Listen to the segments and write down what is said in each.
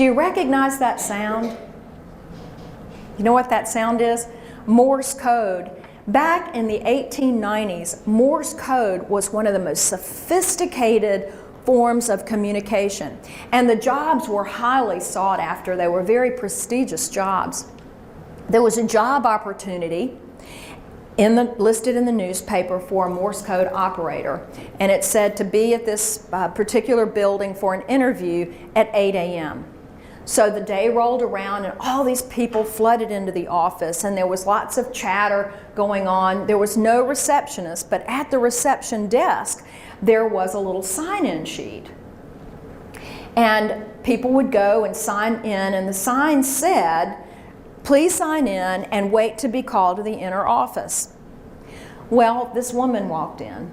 Do you recognize that sound? You know what that sound is? Morse code. Back in the 1890s, Morse code was one of the most sophisticated forms of communication. And the jobs were highly sought after. They were very prestigious jobs. There was a job opportunity listed in the newspaper for a Morse code operator. And it said to be at this particular building for an interview at 8 a.m. So the day rolled around and all these people flooded into the office, and there was lots of chatter going on. There was no receptionist, but at the reception desk there was a little sign-in sheet. And people would go and sign in, and the sign said, "Please sign in and wait to be called to the inner office." Well, this woman walked in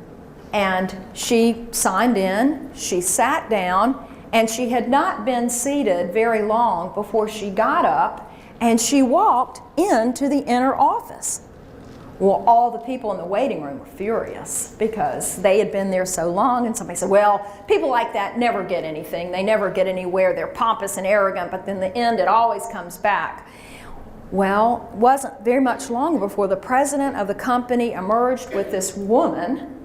and she signed in, she sat down, and she had not been seated very long before she got up and she walked into the inner office. Well, all the people in the waiting room were furious because they had been there so long, and somebody said, well, people like that never get anything. They never get anywhere. They're pompous and arrogant, but in the end it always comes back. Well, it wasn't very much longer before the president of the company emerged with this woman,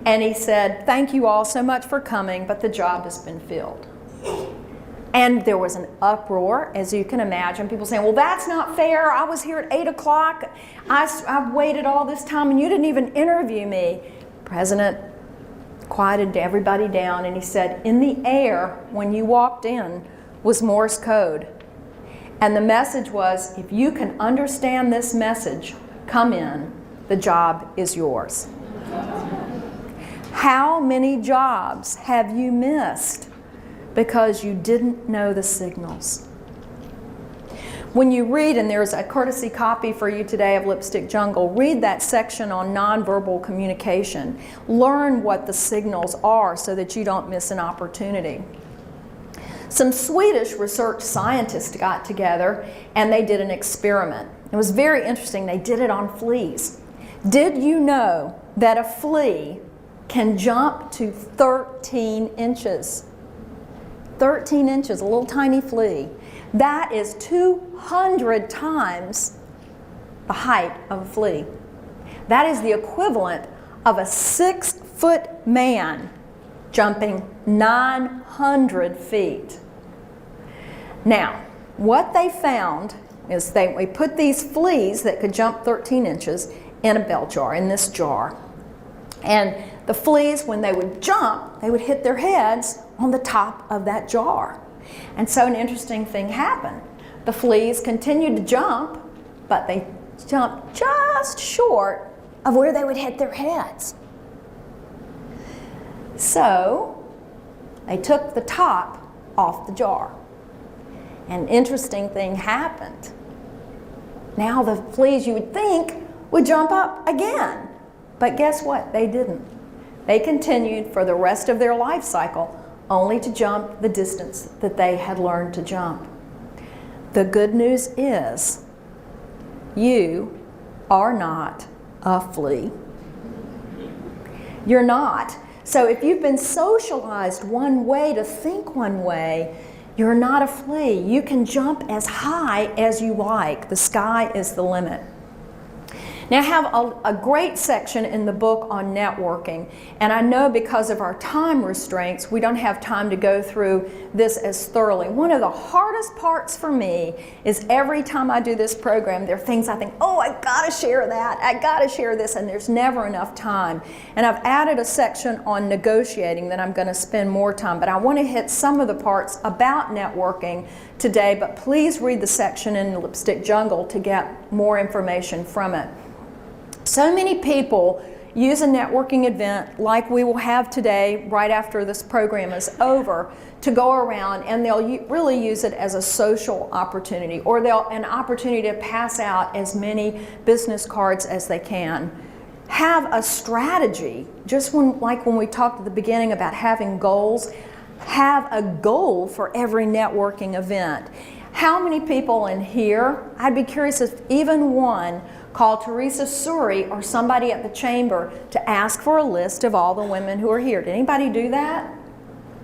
and he said, "Thank you all so much for coming, but the job has been filled." And there was an uproar, as you can imagine. People saying, well, that's not fair. I was here at 8 o'clock. I've waited all this time and you didn't even interview me. The president quieted everybody down and he said, in the air when you walked in was Morse code. And the message was, if you can understand this message, come in. The job is yours. How many jobs have you missed because you didn't know the signals? When you read, and there's a courtesy copy for you today of Lipstick Jungle, read that section on nonverbal communication. Learn what the signals are so that you don't miss an opportunity. Some Swedish research scientists got together and they did an experiment. It was very interesting. They did it on fleas. Did you know that a flea can jump to 13 inches? 13 inches, a little tiny flea. That is 200 times the height of a flea. That is the equivalent of a 6-foot man jumping 900 feet. Now, what they found is we put these fleas that could jump 13 inches in a bell jar, in this jar. And the fleas, when they would jump, they would hit their heads on the top of that jar. And so an interesting thing happened. The fleas continued to jump, but they jumped just short of where they would hit their heads. So they took the top off the jar. An interesting thing happened. Now the fleas, you would think, would jump up again. But guess what? They didn't. They continued for the rest of their life cycle only to jump the distance that they had learned to jump. The good news is you are not a flea. You're not. So if you've been socialized one way to think one way, you're not a flea. You can jump as high as you like. The sky is the limit. Now I have a great section in the book on networking, and I know because of our time restraints we don't have time to go through this as thoroughly. One of the hardest parts for me is every time I do this program there are things I think, oh, I gotta share that, I gotta share this, and there's never enough time. And I've added a section on negotiating that I'm going to spend more time, but I want to hit some of the parts about networking today, but please read the section in Lipstick Jungle to get more information from it. So many people use a networking event like we will have today right after this program is over to go around, and they'll really use it as a social opportunity, or an opportunity to pass out as many business cards as they can. Have a strategy, just like when we talked at the beginning about having goals, have a goal for every networking event. How many people in here, I'd be curious if even one call Teresa Suri or somebody at the chamber to ask for a list of all the women who are here. Did anybody do that?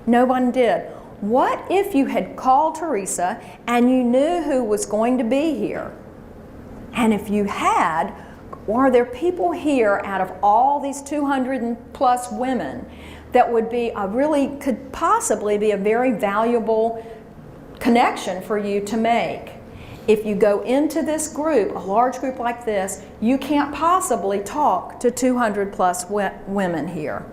No one did. what if you had called Teresa and you knew who was going to be here? And if you had, are there people here out of all these 200 plus women that would be could possibly be a very valuable connection for you to make? If you go into this group, a large group like this, you can't possibly talk to 200 plus women here.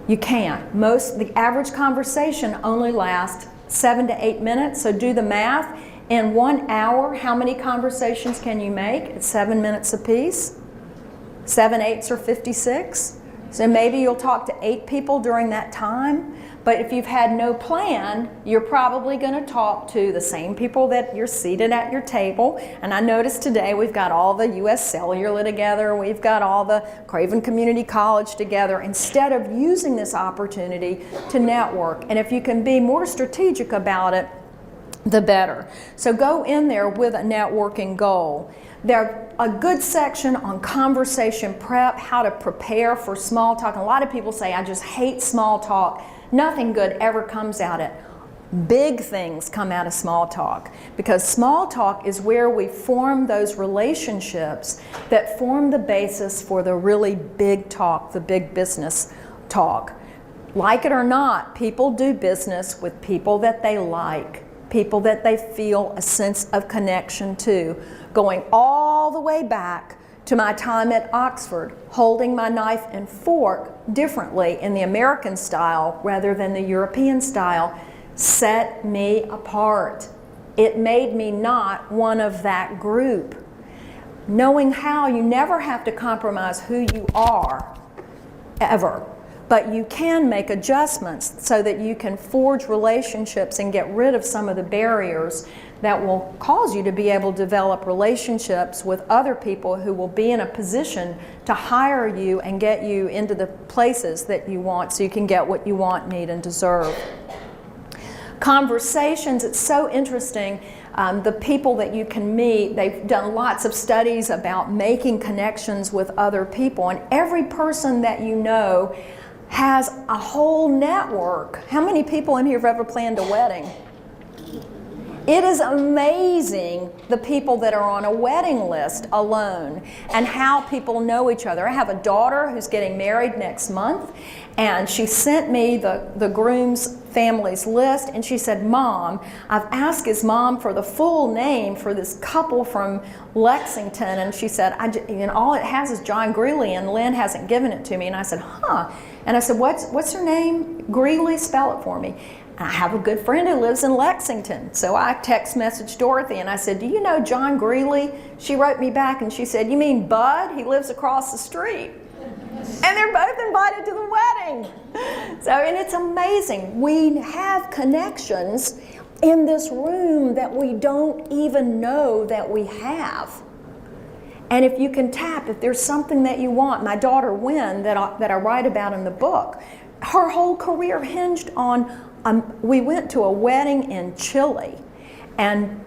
You can't. The average conversation only lasts 7 to 8 minutes, so do the math. In 1 hour, how many conversations can you make? It's 7 minutes apiece. 7 8s are 56. So maybe you'll talk to 8 people during that time. But if you've had no plan, you're probably going to talk to the same people that you're seated at your table. And I noticed today we've got all the U.S. Cellular together. We've got all the Craven Community College together instead of using this opportunity to network. And if you can be more strategic about it, the better. So go in there with a networking goal. There's a good section on conversation prep, how to prepare for small talk. And a lot of people say, I just hate small talk. Nothing good ever comes out of it. Big things come out of small talk, because small talk is where we form those relationships that form the basis for the really big talk, the big business talk. Like it or not, people do business with people that they like, people that they feel a sense of connection to. Going all the way back to my time at Oxford, holding my knife and fork differently in the American style rather than the European style set me apart. It made me not one of that group. Knowing how you never have to compromise who you are, ever. But you can make adjustments so that you can forge relationships and get rid of some of the barriers that will cause you to be able to develop relationships with other people who will be in a position to hire you and get you into the places that you want so you can get what you want, need, and deserve. Conversations, it's so interesting. The people that you can meet, they've done lots of studies about making connections with other people, and every person that you know has a whole network. How many people in here have ever planned a wedding? It is amazing the people that are on a wedding list alone and how people know each other. I have a daughter who's getting married next month, and she sent me the groom's family's list, and she said, Mom, I've asked his mom for the full name for this couple from Lexington, and she said, all it has is John Greeley, and Lynn hasn't given it to me. And I said, huh. And I said, what's her name? Greeley, spell it for me. I have a good friend who lives in Lexington. So I text messaged Dorothy and I said, do you know John Greeley? She wrote me back and she said, you mean Bud? He lives across the street. And they're both invited to the wedding. So, and it's amazing. We have connections in this room that we don't even know that we have. And if you can tap, if there's something that you want, my daughter Wynn that I write about in the book, her whole career hinged on, we went to a wedding in Chile, and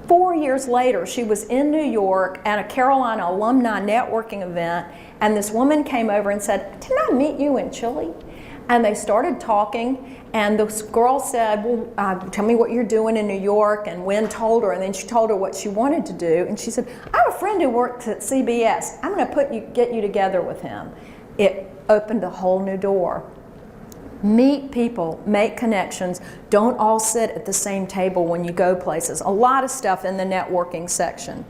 4 years later she was in New York at a Carolina alumni networking event, and this woman came over and said, didn't I meet you in Chile? And they started talking, and this girl said, well, tell me what you're doing in New York, and Wynn told her, and then she told her what she wanted to do, and she said, I have a friend who works at CBS. I'm going to get you together with him. It opened a whole new door. Meet people, make connections. Don't all sit at the same table when you go places. A lot of stuff in the networking section.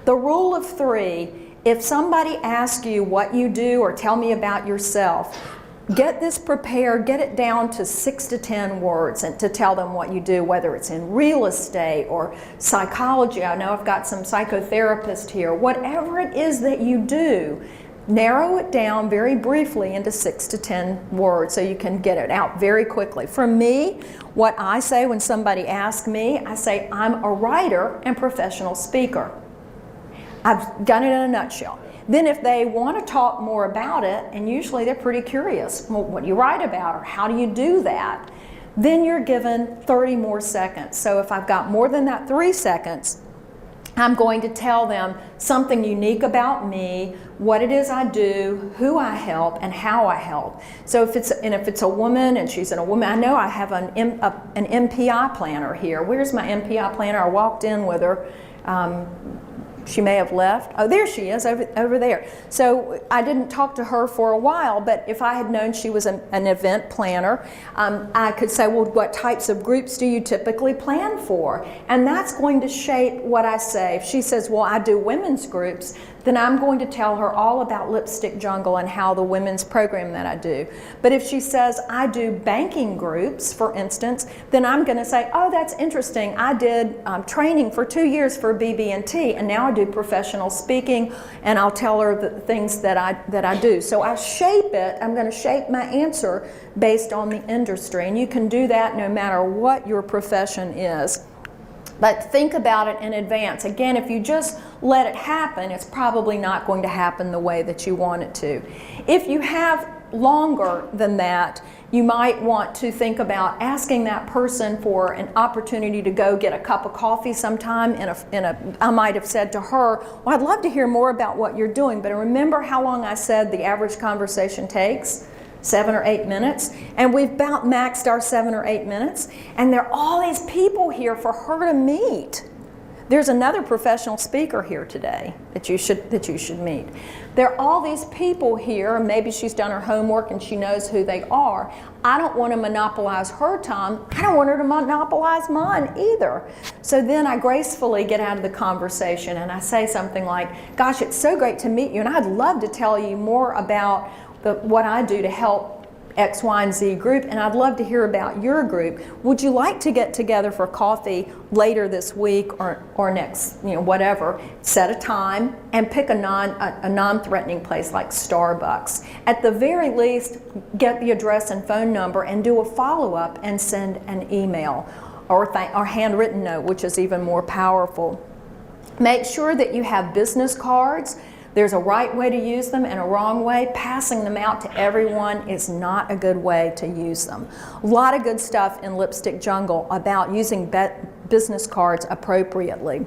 The rule of 3, if somebody asks you what you do or tell me about yourself, get this prepared, get it down to 6 to 10 words and to tell them what you do, whether it's in real estate or psychology. I know I've got some psychotherapists here. Whatever it is that you do, narrow it down very briefly into 6 to 10 words so you can get it out very quickly. For me, what I say when somebody asks me, I say I'm a writer and professional speaker. I've done it in a nutshell. Then if they want to talk more about it, and usually they're pretty curious, well, what do you write about or how do you do that? Then you're given 30 more seconds. So if I've got more than that 3 seconds, I'm going to tell them something unique about me, what it is I do, who I help, and how I help. So if it's a woman and she's a woman, I know I have an MPI planner here. Where's my MPI planner? I walked in with her. She may have left. Oh, there she is, over there. So I didn't talk to her for a while, but if I had known she was an event planner, I could say, well, what types of groups do you typically plan for? And that's going to shape what I say. If she says, well, I do women's groups, then I'm going to tell her all about Lipstick Jungle and how the women's program that I do. But if she says, I do banking groups, for instance, then I'm going to say, oh, that's interesting. I did training for 2 years for BB&T, and now I do professional speaking, and I'll tell her the things that I do. So I shape it. I'm going to shape my answer based on the industry, and you can do that no matter what your profession is. But think about it in advance. Again, if you just let it happen, it's probably not going to happen the way that you want it to. If you have longer than that, you might want to think about asking that person for an opportunity to go get a cup of coffee sometime. I might have said to her, well, I'd love to hear more about what you're doing, but remember how long I said the average conversation takes? 7 or 8 minutes, and we've about maxed our 7 or 8 minutes, and there are all these people here for her to meet. There's another professional speaker here today that you should meet. There are all these people here, and maybe she's done her homework and she knows who they are. I don't want to monopolize her time. I don't want her to monopolize mine either. So then I gracefully get out of the conversation and I say something like, gosh, it's so great to meet you, and I'd love to tell you more about what I do to help X, Y, and Z group, and I'd love to hear about your group. Would you like to get together for coffee later this week or next, whatever? Set a time and pick a non-threatening place like Starbucks. At the very least, get the address and phone number and do a follow-up and send an email or handwritten note, which is even more powerful. Make sure that you have business cards. There's a right way to use them and a wrong way. Passing them out to everyone is not a good way to use them. A lot of good stuff in Lipstick Jungle about using business cards appropriately.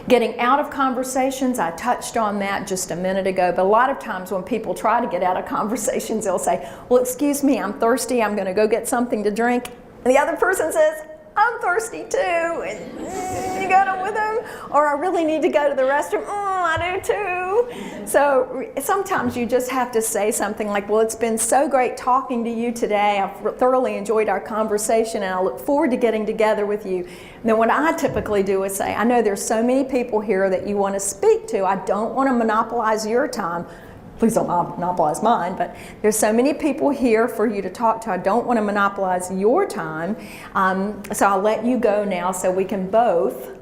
Getting out of conversations, I touched on that just a minute ago, but a lot of times when people try to get out of conversations, they'll say, well, excuse me, I'm thirsty, I'm going to go get something to drink. And the other person says, I'm thirsty too, and you go with them, or I really need to go to the restroom, I do too. So sometimes you just have to say something like, well, it's been so great talking to you today, I've thoroughly enjoyed our conversation, and I look forward to getting together with you. And then what I typically do is say, I know there's so many people here that you want to speak to, I don't want to monopolize your time. Please don't monopolize mine, but there's so many people here for you to talk to. I don't want to monopolize your time, so I'll let you go now so we can both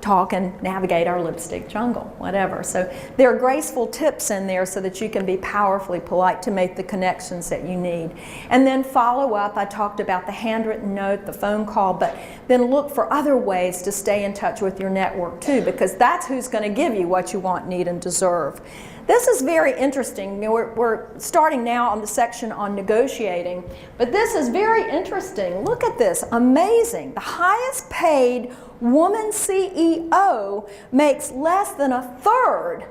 talk and navigate our lipstick jungle, whatever. So there are graceful tips in there so that you can be powerfully polite to make the connections that you need. And then follow up. I talked about the handwritten note, the phone call, but then look for other ways to stay in touch with your network too, because that's who's going to give you what you want, need, and deserve. This is very interesting. We're starting now on the section on negotiating, but this is very interesting. Look at this, amazing. The highest paid woman CEO makes less than a third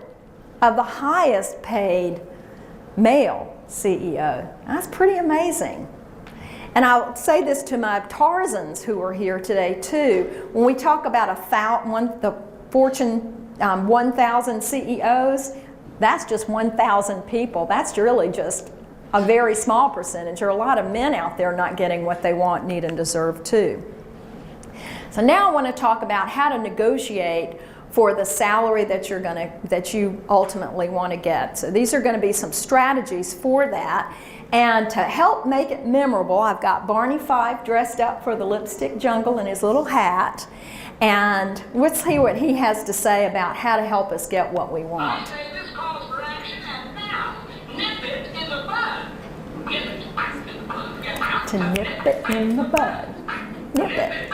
of the highest paid male CEO. That's pretty amazing. And I'll say this to my Tarzans who are here today too. When we talk about the Fortune 1,000 CEOs, that's just 1,000 people. That's really just a very small percentage. There are a lot of men out there not getting what they want, need, and deserve too. So now I want to talk about how to negotiate for the salary that you ultimately want to get. So these are going to be some strategies for that. And to help make it memorable, I've got Barney Fife dressed up for the Lipstick Jungle in his little hat. And let's see what he has to say about how to help us get what we want. To nip it in the bud. Nip it.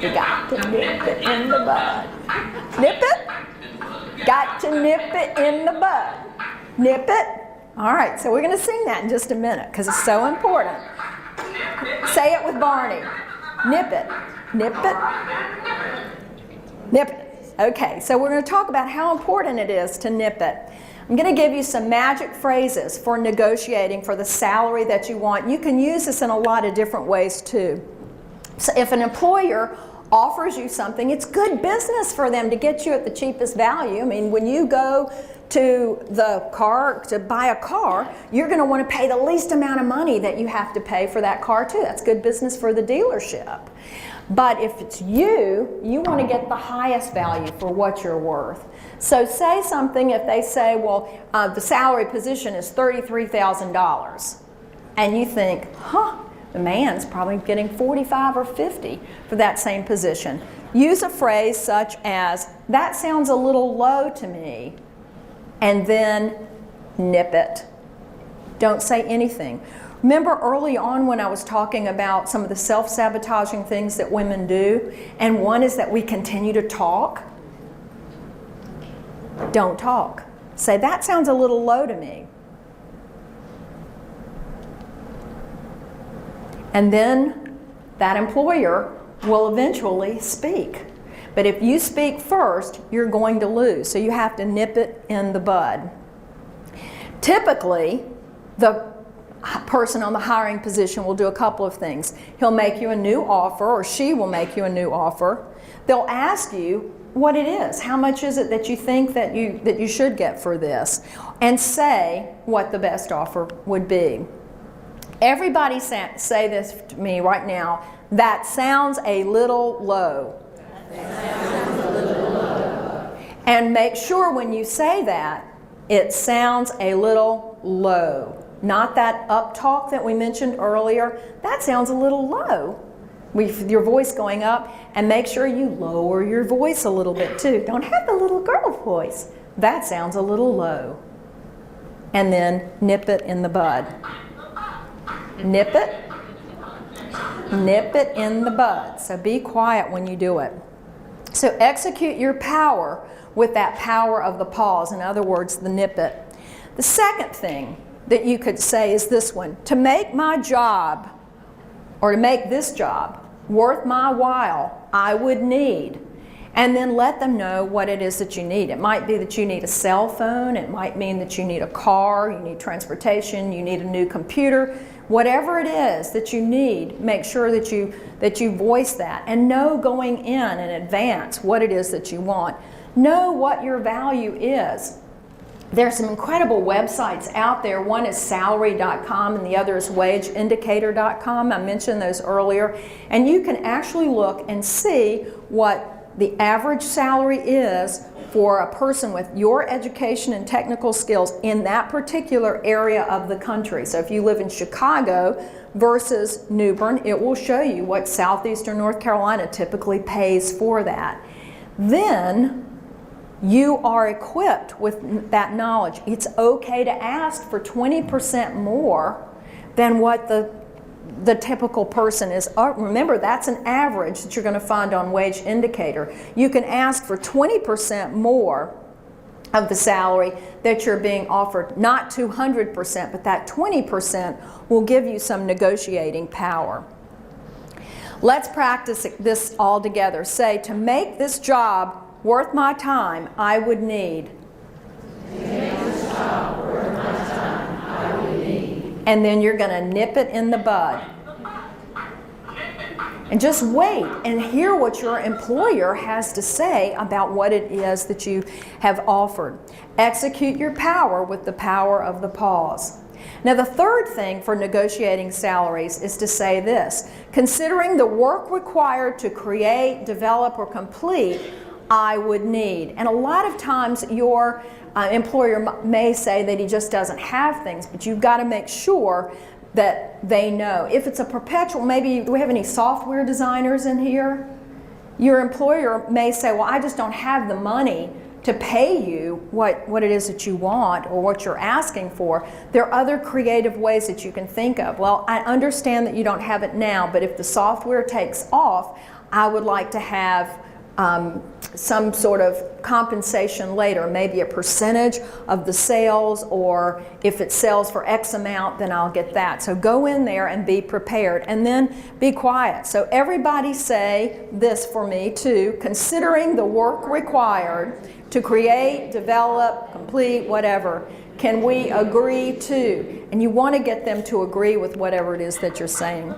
You got to nip it in the bud. Nip it. Got to nip it in the bud. Nip it. All right, so we're going to sing that in just a minute because it's so important. Say it with Barney. Nip it. Nip it. Nip it. Okay, so we're going to talk about how important it is to nip it. I'm going to give you some magic phrases for negotiating for the salary that you want. You can use this in a lot of different ways too. So if an employer offers you something, it's good business for them to get you at the cheapest value. I mean, when you go to the car to buy a car, you're going to want to pay the least amount of money that you have to pay for that car too. That's good business for the dealership. But if it's you want to get the highest value for what you're worth. So say something, if they say, well, the salary position is $33,000, and you think, the man's probably getting 45 or 50 for that same position. Use a phrase such as, that sounds a little low to me, and then nip it. Don't say anything. Remember early on when I was talking about some of the self-sabotaging things that women do, and one is that we continue to talk? Don't talk. Say, that sounds a little low to me. And then that employer will eventually speak. But if you speak first, you're going to lose. So you have to nip it in the bud. Typically, the person on the hiring position will do a couple of things. He'll make you a new offer, or she will make you a new offer. They'll ask you what it is. How much is it that you think that you should get for this? And say what the best offer would be. Everybody say this to me right now. That sounds a little low. And make sure when you say that, it sounds a little low. Not that up talk that we mentioned earlier. That sounds a little low. With your voice going up, and make sure you lower your voice a little bit too. Don't have the little girl voice. That sounds a little low. And then nip it in the bud. Nip it. Nip it in the bud. So be quiet when you do it. So execute your power with that power of the pause. In other words, the nip it. The second thing that you could say is this one. To make my job, or to make this job worth my while, I would need. And then let them know what it is that you need. It might be that you need a cell phone. It might mean that you need a car, you need transportation, you need a new computer. Whatever it is that you need, make sure that you voice that. And know going in advance what it is that you want. Know what your value is. There's some incredible websites out there. One is salary.com and the other is wageindicator.com. I mentioned those earlier. And you can actually look and see what the average salary is for a person with your education and technical skills in that particular area of the country. So if you live in Chicago versus New Bern, it will show you what southeastern North Carolina typically pays for that. Then you are equipped with that knowledge. It's okay to ask for 20% more than what the typical person is. Remember, that's an average that you're going to find on Wage Indicator. You can ask for 20% more of the salary that you're being offered, not 200%, but that 20% will give you some negotiating power. Let's practice this all together. Say, to make this job worth my time, I would need. To make this job worth my time, I would need. And then you're going to nip it in the bud. And just wait and hear what your employer has to say about what it is that you have offered. Execute your power with the power of the pause. Now, the third thing for negotiating salaries is to say this. Considering the work required to create, develop, or complete, I would need. And a lot of times your employer may say that he just doesn't have things, but you've got to make sure that they know. If it's a perpetual, maybe, do we have any software designers in here? Your employer may say, well, I just don't have the money to pay you what it is that you want or what you're asking for. There are other creative ways that you can think of. Well, I understand that you don't have it now, but if the software takes off, I would like to have some sort of compensation later, maybe a percentage of the sales, or if it sells for X amount, then I'll get that. So go in there and be prepared, and then be quiet. So everybody say this for me too: considering the work required to create, develop, complete, whatever, can we agree to? And you want to get them to agree with whatever it is that you're saying.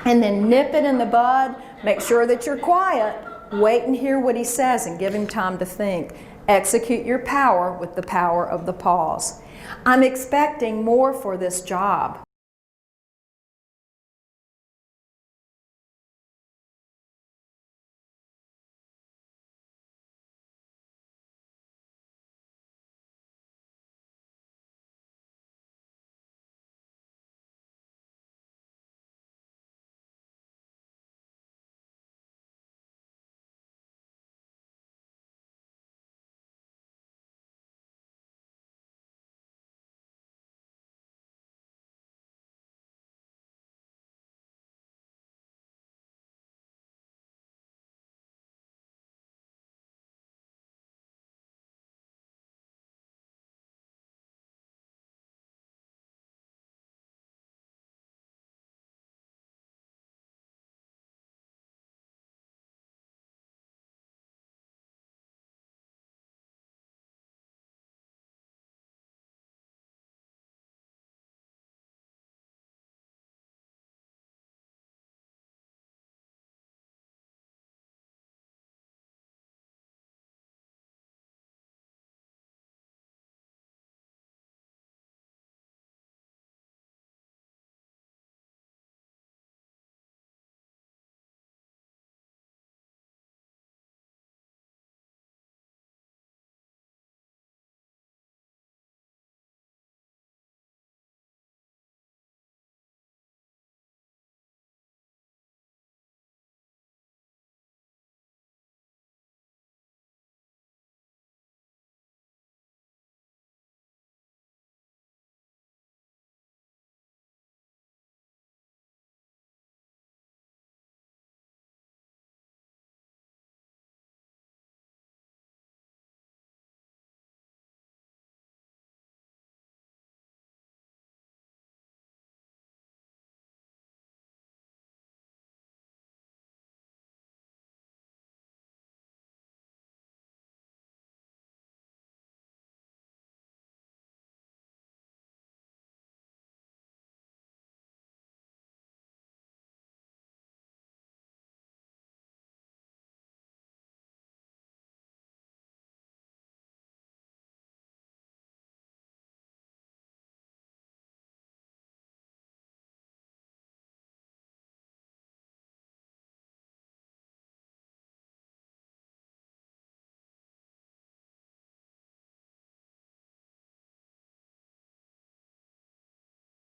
And then nip it in the bud, make sure that you're quiet, wait and hear what he says and give him time to think. Execute your power with the power of the pause. I'm expecting more for this job.